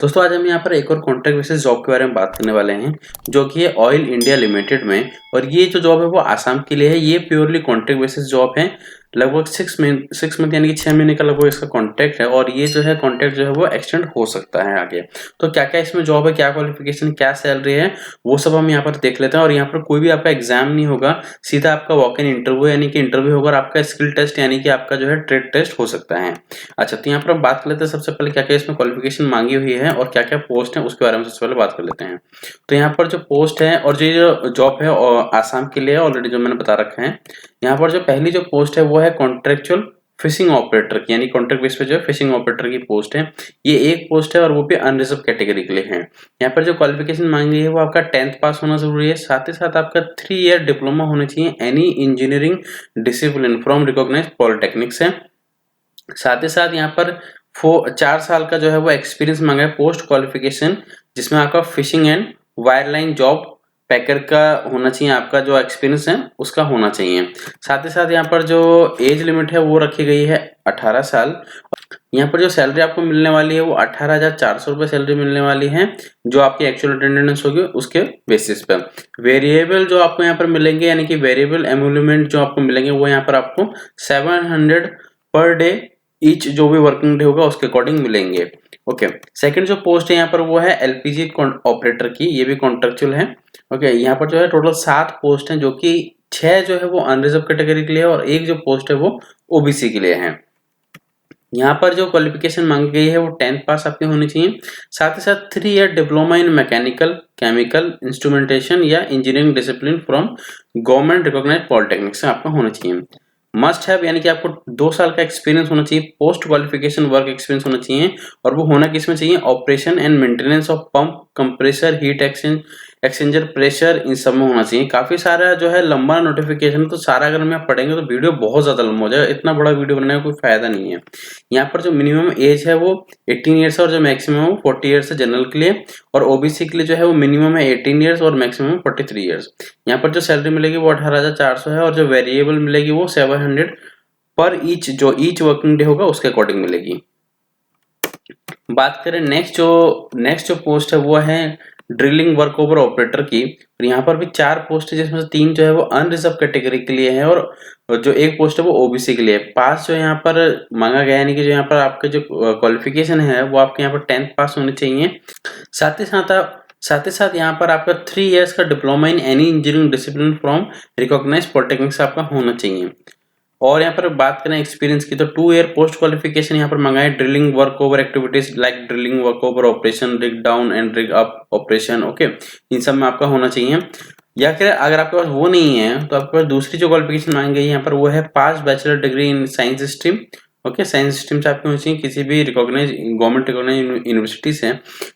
दोस्तों आज हम यहाँ पर एक और कॉन्ट्रैक्ट बेसिस जॉब के बारे में बात करने वाले हैं जो कि है ऑयल इंडिया लिमिटेड में। और ये जो जॉब है वो आसाम के लिए है। ये प्योरली कॉन्ट्रैक्ट बेसिस जॉब है। लगभग 6 मंथ यानी कि 6 महीने का लगभग इसका कॉन्ट्रैक्ट है। और ये जो है कॉन्ट्रैक्ट जो है वो एक्सटेंड हो सकता है आगे। तो क्या क्या इसमें जॉब है, क्या क्वालिफिकेशन, क्या सैलरी है, वो सब हम यहाँ पर देख लेते हैं। और यहाँ पर कोई भी आपका एग्जाम नहीं होगा, सीधा आपका वॉक इन इंटरव्यू यानी कि इंटरव्यू होगा और आपका स्किल टेस्ट यानी कि आपका जो है ट्रेड टेस्ट हो सकता है। अच्छा, तो यहाँ पर हम बात कर लेते हैं सबसे पहले क्या क्या इसमें क्वालिफिकेशन मांगी हुई है और क्या क्या पोस्ट है उसके बारे में सबसे पहले बात कर लेते हैं। तो यहाँ पर जो पोस्ट है और जो जॉब है आसाम के लिए ऑलरेडी जो मैंने बता रखा है। यहाँ पर जो पहली जो पोस्ट है वो है कॉन्ट्रेक्चुअल फिशिंग ऑपरेटर की, यानी कॉन्ट्रैक्ट बेस पे जो है फिशिंग ऑपरेटर की पोस्ट है। ये एक पोस्ट है और वो भी अनरिजर्व कैटेगरी के लिए है। यहाँ पर जो क्वालिफिकेशन मांगी है वो आपका 10th पास होना जरूरी है। साथ ही साथ आपका 3 ईयर डिप्लोमा होना चाहिए any engineering discipline from recognised polytechnic से। साथ ही साथ यहाँ पर 4 साल का जो है वो एक्सपीरियंस मांगा है पोस्ट क्वालिफिकेशन, जिसमें आपका फिशिंग एंड वायरलाइन जॉब पैकर का होना चाहिए। आपका जो एक्सपीरियंस है उसका होना चाहिए। साथ ही साथ यहाँ पर जो एज लिमिट है वो रखी गई है 18 साल। यहाँ पर जो सैलरी आपको मिलने वाली है वो 18,400 रुपये सैलरी मिलने वाली है, जो आपकी एक्चुअल अटेंडेंस होगी उसके बेसिस पर। वेरिएबल जो आपको यहाँ पर मिलेंगे यानी कि वेरिएबल एमोल्यूमेंट जो आपको मिलेंगे वो यहाँ पर आपको 700 पर डे ईच, जो भी वर्किंग डे होगा उसके अकॉर्डिंग मिलेंगे। ओके, सेकंड जो पोस्ट है यहाँ पर वो है एलपीजी ऑपरेटर की, ये भी कॉन्ट्रेक्चुअल है। ओके, यहाँ पर जो है टोटल 7 पोस्ट हैं, जो कि 6 जो है वो अनरिजर्व कैटेगरी के लिए और एक जो पोस्ट है वो ओबीसी के लिए है। यहाँ पर जो क्वालिफिकेशन मांगी गई है वो 10th पास आपकी होनी चाहिए। साथ ही साथ 3 year diploma in mechanical, chemical, instrumentation या engineering discipline from government recognised polytechnic से आपका होना चाहिए। मस्ट हैव यानी कि आपको 2 साल का एक्सपीरियंस होना चाहिए। पोस्ट क्वालिफिकेशन वर्क एक्सपीरियंस होना चाहिए और वो होना किसमें चाहिए, operation and maintenance of pump, compressor, heat exchanger, pressure, इन सब में होना चाहिए। काफी सारा जो है लंबा नोटिफिकेशन, तो सारा अगर मैं पढ़ेंगे तो वीडियो बहुत ज्यादा लंबा हो जाएगा। इतना बड़ा वीडियो बनाने का कोई फायदा नहीं है। यहाँ पर जो मिनिमम एज है वो 18 ईयर्स है और जो मैक्सिमम है वो 40 ईयर्स है जनरल के लिए। और ओबीसी के लिए जो है वो मिनिमम है 18 ईयर्स और मैक्सिमम 43 ईयर्स। यहाँ पर जो सैलरी मिलेगी वो 18,400 है और जो वेरिएबल मिलेगी वो 700 पर ईच, जो ईच वर्किंग डे होगा उसके अकॉर्डिंग मिलेगी। बात करें नेक्स्ट जो पोस्ट है वो है ड्रिलिंग वर्क ओवर ऑपरेटर की। और यहाँ पर भी 4 पोस्ट है, जिसमें से 3 जो है वो अनरिजर्व कैटेगरी के लिए है और जो एक पोस्ट है वो ओबीसी के लिए। पास जो यहाँ पर मांगा गया यानी कि जो यहाँ पर आपके जो क्वालिफिकेशन है वो आपके यहाँ पर 10th पास होने चाहिए। साथ ही साथ यहाँ पर आपका 3 इयर्स का diploma in any engineering discipline from recognised polytechnic से आपका होना चाहिए। और यहाँ पर बात करें एक्सपीरियंस की तो 2 ईयर पोस्ट क्वालिफिकेशन यहाँ पर मांगा है। Drilling work over activities like drilling work over operation, rig down and rig up operation. Okay, इन सब में आपका होना चाहिए। या फिर अगर आपके पास वो नहीं है तो आपके पास दूसरी जो क्वालिफिकेशन मांगी गई है यहाँ पर वो है pass bachelor degree in science stream. Okay, science stream से आपकी होनी चाहिए किसी भी गवर्नमेंट रिकॉग्नाइज यूनिवर्सिटी से।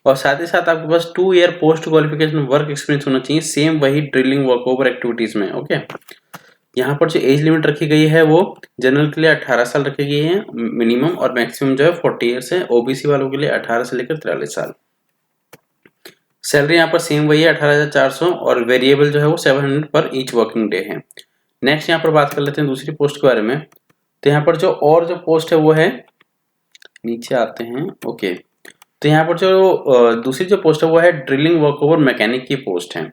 और साथ ही साथ आपके पास 2 year post qualification work experience होना चाहिए, सेम वही ड्रिलिंग वर्क ओवर एक्टिविटीज में। ओके, यहाँ पर जो एज लिमिट रखी गई है वो जनरल के लिए 18 साल रखी गई है मिनिमम, और मैक्सिमम जो है 40 ईयर्स है। ओबीसी वालों के लिए 18 से लेकर 43 साल। सैलरी यहाँ पर सेम वही है 18,400 और वेरिएबल जो है वो 700 पर ईच वर्किंग डे है। नेक्स्ट यहाँ पर बात कर लेते हैं दूसरी पोस्ट के बारे में। तो यहाँ पर जो पोस्ट है वो है, नीचे आते हैं। ओके, तो यहाँ पर जो दूसरी जो पोस्ट है वो है ड्रिलिंग वर्कओवर मैकेनिक की पोस्ट है।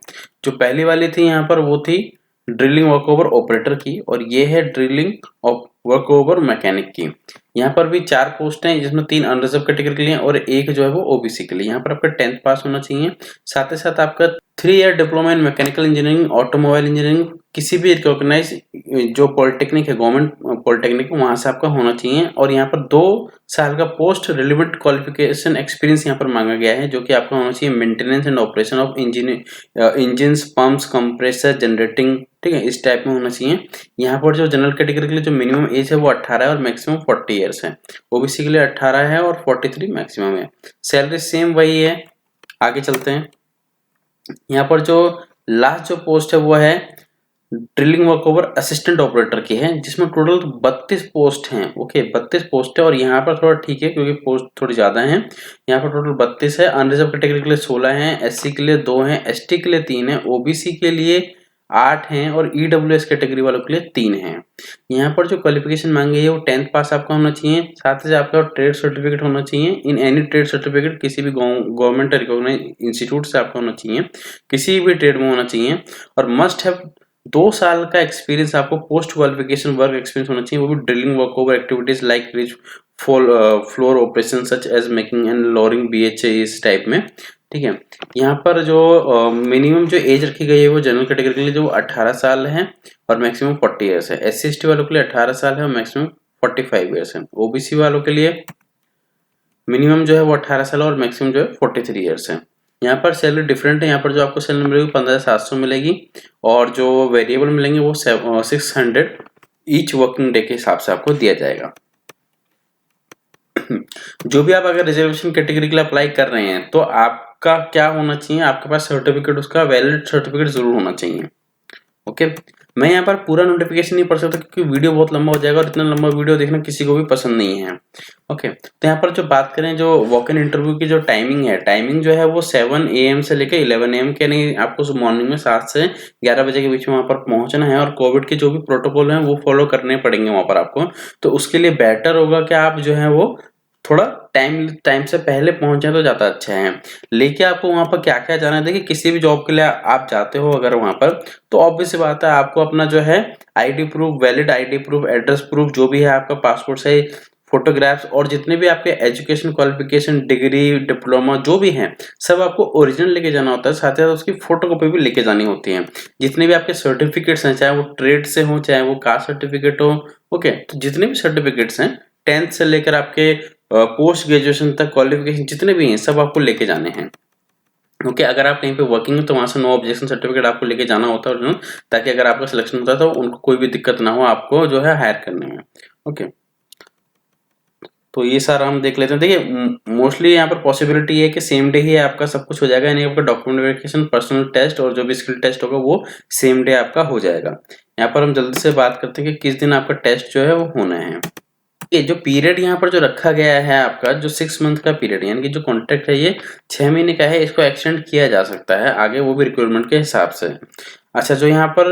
जो पहली वाली थी यहाँ पर वो थी ड्रिलिंग वर्कओवर ऑपरेटर की और ये है ड्रिलिंग वर्कओवर मैकेनिक की। यहाँ पर भी 4 पोस्ट हैं, जिसमें 3 अनरिजर्व कैटेगरी के लिए और एक जो है वो ओबीसी के लिए। यहाँ पर आपका 10th पास होना चाहिए। साथ ही साथ आपका 3 year diploma in mechanical engineering, automobile engineering, किसी भी रिकॉग्नाइज जो पॉलिटेक्निक है गवर्नमेंट पॉलिटेक्निक वहां से आपका होना चाहिए। और यहाँ पर 2 साल का पोस्ट रिलेवेंट क्वालिफिकेशन एक्सपीरियंस यहाँ पर मांगा गया है, जो कि आपका होना चाहिए maintenance and operation of engines, pumps, compressor, generating. ठीक है, इस टाइप में होना चाहिए। यहाँ पर जो जनरल कैटेगरी के लिए जो मिनिमम एज है वो 18 है और मैक्सिमम 40 ईयर्स है। ओबीसी के लिए 18 है और 43 मैक्सिमम है। सैलरी सेम वही है। आगे चलते हैं। यहाँ पर जो लास्ट जो पोस्ट है वो है ड्रिलिंग वर्कओवर असिस्टेंट ऑपरेटर की है, जिसमें टोटल 32 पोस्ट हैं। ओके, 32 पोस्ट है और यहाँ पर थोड़ा ठीक है क्योंकि पोस्ट थोड़ी ज्यादा है। यहाँ पर टोटल 32 है। अनरिजर्व कैटेगरी के लिए 16 हैं, एससी के लिए 2 हैं, एसटी के लिए 3 है, ओबीसी के लिए 8 हैं और ईडब्ल्यूएस कैटेगरी वालों के लिए 3 हैं। यहाँ पर जो क्वालिफिकेशन मांगी है वो 10th पास आपका होना चाहिए, साथ ही आपका ट्रेड सर्टिफिकेट होना चाहिए। इन एनी ट्रेड सर्टिफिकेट किसी भी गवर्नमेंट रिकॉग्नाइज्ड इंस्टीट्यूट से आपका होना चाहिए, किसी भी ट्रेड में होना चाहिए, और मस्ट हैव 2 साल का एक्सपीरियंस आपको पोस्ट क्वालिफिकेशन वर्क एक्सपीरियंस होना चाहिए, वो भी drilling work over activities like rig floor operation such as making and lowering BHA इस टाइप में। ठीक है, यहाँ पर जो मिनिमम जो एज रखी गई है वो जनरल कैटेगरी के लिए जो 18 साल है और मैक्सिमम 40 इयर्स है। एससी एसटी वालों के लिए 18 साल है और मैक्सिमम 45 इयर्स है। ओबीसी वालों के लिए मिनिमम जो है वो 18 साल और मैक्सिमम जो है 43 इयर्स है। यहाँ पर सैलरी डिफरेंट है, यहाँ पर जो आपको सैलरी मिलेगी 15,700 मिलेगी और जो वेरिएबल मिलेंगे वो 600 ईच वर्किंग डे के हिसाब से आपको दिया जाएगा। जो भी आप अगर रिजर्वेशन कैटेगरी के लिए अप्लाई कर रहे हैं तो आपका क्या होना चाहिए, आपके पास सर्टिफिकेट, उसका वैलिड सर्टिफिकेट जरूर होना चाहिए। ओके, मैं यहाँ पर पूरा नोटिफिकेशन नहीं पढ़ सकता क्योंकि वीडियो बहुत लंबा हो जाएगा और इतना लंबा वीडियो देखना किसी को भी पसंद नहीं है। ओके, तो यहाँ पर जो बात करें जो वॉक इन इंटरव्यू की जो टाइमिंग है, टाइमिंग जो है वो 7 AM से लेकर 11 AM के, नहीं आपको मॉर्निंग में 7 से 11 बजे के बीच में वहाँ पर पहुंचना है और कोविड के जो भी प्रोटोकॉल है वो फॉलो करने पड़ेंगे वहाँ पर आपको। तो उसके लिए बेटर होगा कि आप जो है वो थोड़ा टाइम से पहले पहुंच जाए तो ज्यादा अच्छा है। लेके आपको वहां पर क्या क्या जाना है, देखिए किसी भी जॉब के लिए आप जाते हो अगर वहां पर, तो ऑब्वियस बात है आपको अपना जो है ID proof, valid ID proof, address proof जो भी है आपका, पासपोर्ट साइज फोटोग्राफ्स और जितने भी आपके एजुकेशन क्वालिफिकेशन, डिग्री, डिप्लोमा जो भी है सब आपको ओरिजिनल लेके जाना होता है। साथ ही साथ उसकी फोटोकॉपी भी लेके जानी होती है। जितने भी आपके सर्टिफिकेट्स हैं, चाहे वो ट्रेड से हो चाहे वो कास्ट सर्टिफिकेट हो, ओके, तो जितने भी सर्टिफिकेट्स हैं 10th से लेकर आपके पोस्ट ग्रेजुएशन तक क्वालिफिकेशन जितने भी हैं सब आपको लेके जाने हैं। ओके, अगर आप कहीं पे वर्किंग है तो वहां से नो ऑब्जेक्शन सर्टिफिकेट आपको लेके जाना होता है, ताकि अगर आपका सिलेक्शन होता है तो उनको कोई भी दिक्कत ना हो आपको जो है हायर करने में। ओके, तो ये सारा हम देख लेते हैं। देखिए मोस्टली यहाँ पर पॉसिबिलिटी है कि सेम डे ही आपका सब कुछ हो जाएगा, यानी आपका डॉक्यूमेंट वेरिफिकेशन, पर्सनल टेस्ट और जो भी स्किल टेस्ट होगा वो सेम डे आपका हो जाएगा। यहाँ पर हम जल्दी से बात करते हैं कि किस दिन आपका टेस्ट जो है वो होना है। ये जो पीरियड यहाँ पर जो रखा गया है आपका, जो 6 मंथ का पीरियड, यानी कि जो कॉन्ट्रैक्ट है ये 6 महीने का है, इसको एक्सटेंड किया जा सकता है आगे, वो भी रिक्वायरमेंट के हिसाब से। अच्छा, जो यहाँ पर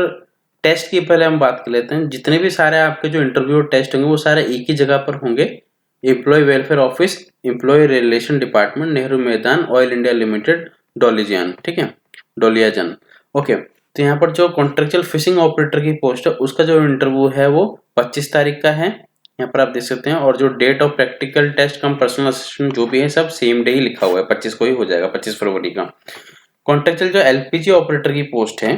टेस्ट की पहले हम बात कर लेते हैं। जितने भी सारे आपके जो इंटरव्यू और टेस्ट होंगे वो सारे एक ही जगह पर होंगे, employee welfare office, employee relation department, Nehru Maidan, oil India limited, डोलिजियन। ठीक है, डोलियाजन। ओके, तो यहाँ पर जो कॉन्ट्रेक्चुअल फिशिंग ऑपरेटर की पोस्ट है उसका जो इंटरव्यू है वो 25 तारीख का है, यहाँ पर आप देख सकते हैं। और जो date of practical test cum personal assistant जो भी है सब सेम डे ही लिखा हुआ है, 25 को ही हो जाएगा, 25 फरवरी का। कॉन्ट्रेक्चुअल जो एलपीजी ऑपरेटर की पोस्ट है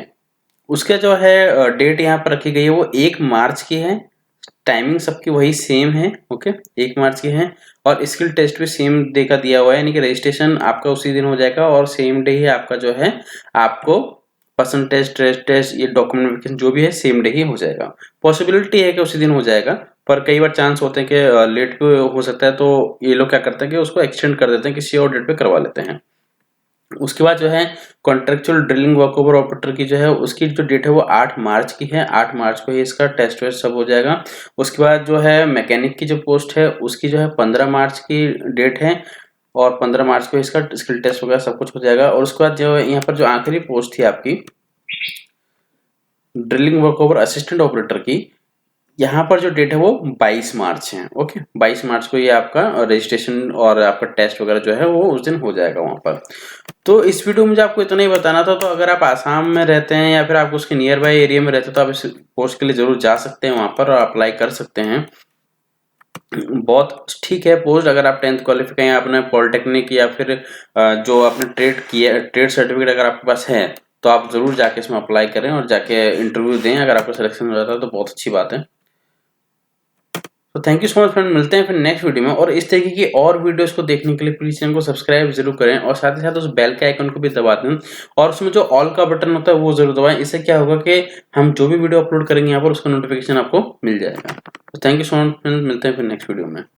उसका जो है डेट यहाँ पर रखी गई है वो 1 मार्च की है। टाइमिंग सबकी वही सेम है, ओके, 1 मार्च की है। और स्किल टेस्ट भी सेम डे का दिया हुआ है, यानी कि रजिस्ट्रेशन आपका उसी दिन हो जाएगा और सेम डे ही आपका जो है आपको पर्सन टेस्ट, ट्रेड टेस्ट, ये डॉक्यूमेंट वेरिफिकेशन जो भी है सेम डे ही हो जाएगा। पॉसिबिलिटी है कि उसी दिन हो जाएगा, पर कई बार चांस होते हैं कि लेट भी हो सकता है, तो ये लोग क्या करते हैं कि उसको एक्सटेंड कर देते हैं, किसी और डेट पे करवा लेते हैं। उसके बाद जो है कॉन्ट्रेक्चुअल ड्रिलिंग वर्कओवर ऑपरेटर की जो है उसकी जो डेट है वो 8 मार्च की है। 8 मार्च को ही इसका टेस्ट वेस्ट सब हो जाएगा। उसके बाद जो है मैकेनिक की जो पोस्ट है उसकी जो है 15 मार्च की डेट है और 15 मार्च को इसका स्किल टेस्ट वगैरह सब कुछ हो जाएगा। और उसके बाद जो है यहाँ पर जो आखिरी पोस्ट थी आपकी ड्रिलिंग वर्कओवर असिस्टेंट ऑपरेटर की, यहाँ पर जो डेट है वो 22 मार्च है। ओके, 22 मार्च को ये आपका रजिस्ट्रेशन और आपका टेस्ट वगैरह जो है वो उस दिन हो जाएगा वहाँ पर। तो इस वीडियो में मुझे आपको इतना ही बताना था। तो अगर आप आसाम में रहते हैं या फिर आप उसके नियर बाय एरिया में रहते हैं तो आप इस पोस्ट के लिए जरूर जा सकते हैं वहाँ पर और अप्लाई कर सकते हैं। बहुत ठीक है पोस्ट। अगर आप 10th क्वालिफाई हैं, आपने पॉलिटेक्निक या फिर जो आपने ट्रेड किया, ट्रेड सर्टिफिकेट अगर आपके पास है तो आप जरूर जाके इसमें अप्लाई करें और जाके इंटरव्यू दें। अगर आपका सिलेक्शन हो जाता है तो बहुत अच्छी बात है। तो thank you so much friend, मिलते हैं फिर नेक्स्ट वीडियो में। और इस तरीके की और वीडियोस को देखने के लिए प्लीज चैनल को सब्सक्राइब जरूर करें और साथ ही साथ उस बेल के आइकन को भी दबा दें और उसमें जो ऑल का बटन होता है वो जरूर दबाएं। इससे क्या होगा कि हम जो भी वीडियो अपलोड करेंगे यहाँ पर उसका नोटिफिकेशन आपको मिल जाएगा। तो thank you so much friend, मिलते हैं फिर नेक्स्ट वीडियो में।